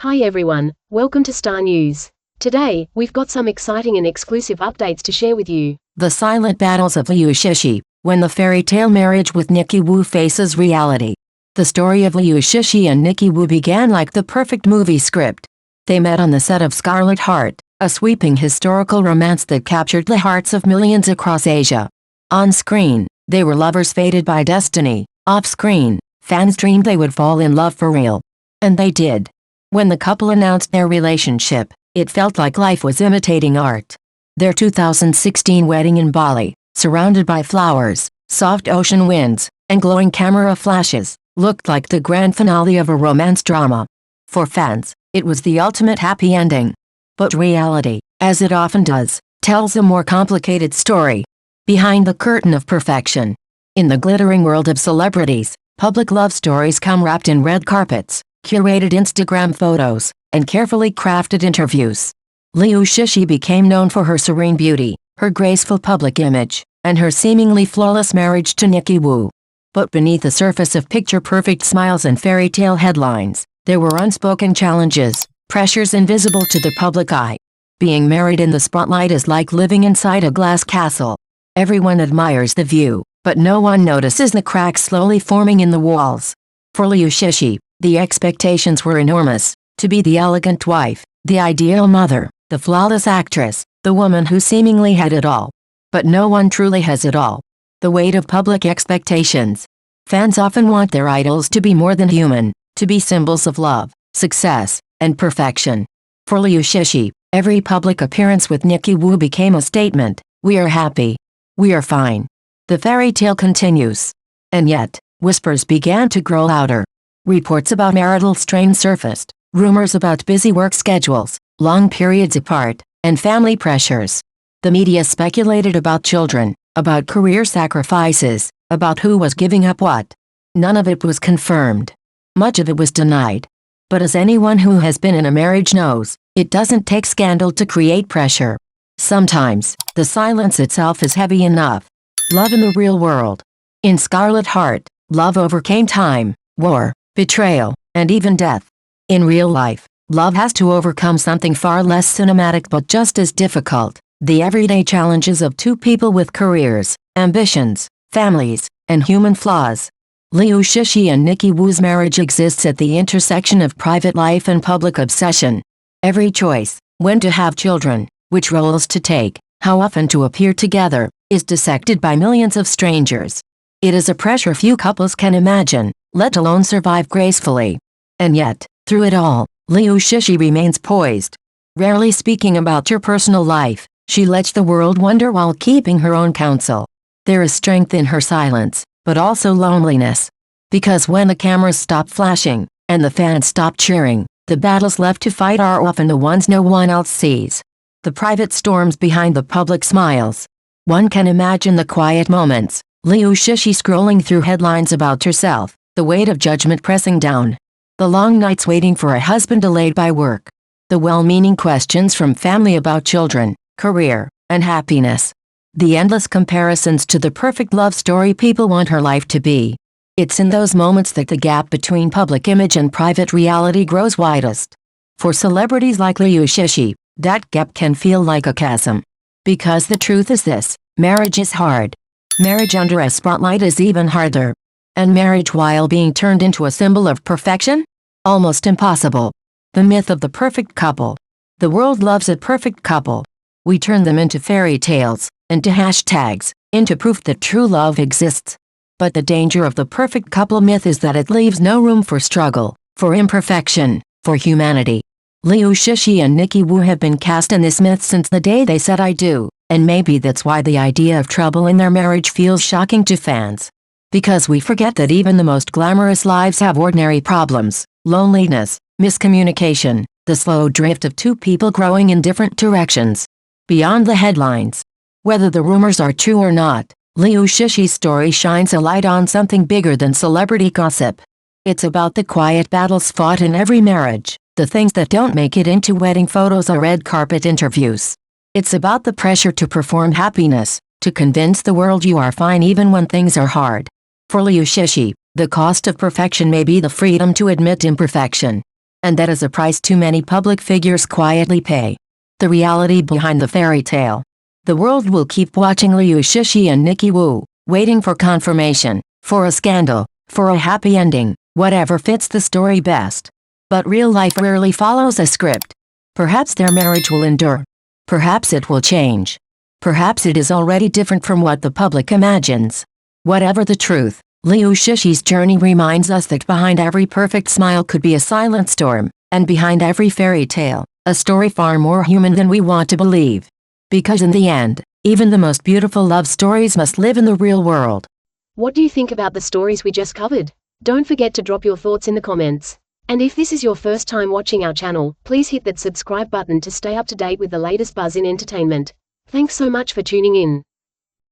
Hi everyone, welcome to Star News. Today, we've got some exciting and exclusive updates to share with you. The silent battles of Liu Shishi, when the fairy tale marriage with Nicky Wu faces reality. The story of Liu Shishi and Nicky Wu began like the perfect movie script. They met on the set of Scarlet Heart, a sweeping historical romance that captured the hearts of millions across Asia. On screen, they were lovers fated by destiny. Off-screen, fans dreamed they would fall in love for real. And they did. When the couple announced their relationship, it felt like life was imitating art. Their 2016 wedding in Bali, surrounded by flowers, soft ocean winds, and glowing camera flashes, looked like the grand finale of a romance drama. For fans, it was the ultimate happy ending. But reality, as it often does, tells a more complicated story. Behind the curtain of perfection. In the glittering world of celebrities, public love stories come wrapped in red carpets, curated Instagram photos, and carefully crafted interviews. Liu Shishi became known for her serene beauty, her graceful public image, and her seemingly flawless marriage to Nicky Wu. But beneath the surface of picture-perfect smiles and fairy tale headlines, there were unspoken challenges, pressures invisible to the public eye. Being married in the spotlight is like living inside a glass castle. Everyone admires the view, but no one notices the cracks slowly forming in the walls. For Liu Shishi, the expectations were enormous: to be the elegant wife, the ideal mother, the flawless actress, the woman who seemingly had it all. But no one truly has it all. The weight of public expectations. Fans often want their idols to be more than human, to be symbols of love, success, and perfection. For Liu Shishi, every public appearance with Nicky Wu became a statement: we are happy. We are fine. The fairy tale continues. And yet, whispers began to grow louder. Reports about marital strain surfaced, rumors about busy work schedules, long periods apart, and family pressures. The media speculated about children, about career sacrifices, about who was giving up what. None of it was confirmed. Much of it was denied. But as anyone who has been in a marriage knows, it doesn't take scandal to create pressure. Sometimes, the silence itself is heavy enough. Love in the real world. In Scarlet Heart, love overcame time, war, betrayal, and even death. In real life, love has to overcome something far less cinematic but just as difficult: the everyday challenges of two people with careers, ambitions, families, and human flaws. Liu Shishi and Nicky Wu's marriage exists at the intersection of private life and public obsession. Every choice, when to have children, which roles to take, how often to appear together, is dissected by millions of strangers. It is a pressure few couples can imagine, let alone survive gracefully. And yet, through it all, Liu Shishi remains poised. Rarely speaking about her personal life, she lets the world wonder while keeping her own counsel. There is strength in her silence, but also loneliness. Because when the cameras stop flashing, and the fans stop cheering, the battles left to fight are often the ones no one else sees. The private storms behind the public smiles. One can imagine the quiet moments: Liu Shishi scrolling through headlines about herself, the weight of judgment pressing down. The long nights waiting for a husband delayed by work. The well-meaning questions from family about children, career, and happiness. The endless comparisons to the perfect love story people want her life to be. It's in those moments that the gap between public image and private reality grows widest. For celebrities like Liu Shishi, that gap can feel like a chasm. Because the truth is this: marriage is hard. Marriage under a spotlight is even harder. And marriage while being turned into a symbol of perfection? Almost impossible. The myth of the perfect couple. The world loves a perfect couple. We turn them into fairy tales, into hashtags, into proof that true love exists. But the danger of the perfect couple myth is that it leaves no room for struggle, for imperfection, for humanity. Liu Shishi and Nicky Wu have been cast in this myth since the day they said "I do," and maybe that's why the idea of trouble in their marriage feels shocking to fans. Because we forget that even the most glamorous lives have ordinary problems: loneliness, miscommunication, the slow drift of two people growing in different directions. Beyond the headlines. Whether the rumors are true or not, Liu Shishi's story shines a light on something bigger than celebrity gossip. It's about the quiet battles fought in every marriage, the things that don't make it into wedding photos or red carpet interviews. It's about the pressure to perform happiness, to convince the world you are fine even when things are hard. For Liu Shishi, the cost of perfection may be the freedom to admit imperfection. And that is a price too many public figures quietly pay. The reality behind the fairy tale. The world will keep watching Liu Shishi and Nicky Wu, waiting for confirmation, for a scandal, for a happy ending, whatever fits the story best. But real life rarely follows a script. Perhaps their marriage will endure. Perhaps it will change. Perhaps it is already different from what the public imagines. Whatever the truth, Liu Shishi's journey reminds us that behind every perfect smile could be a silent storm, and behind every fairy tale, a story far more human than we want to believe. Because in the end, even the most beautiful love stories must live in the real world. What do you think about the stories we just covered? Don't forget to drop your thoughts in the comments. And if this is your first time watching our channel, please hit that subscribe button to stay up to date with the latest buzz in entertainment. Thanks so much for tuning in.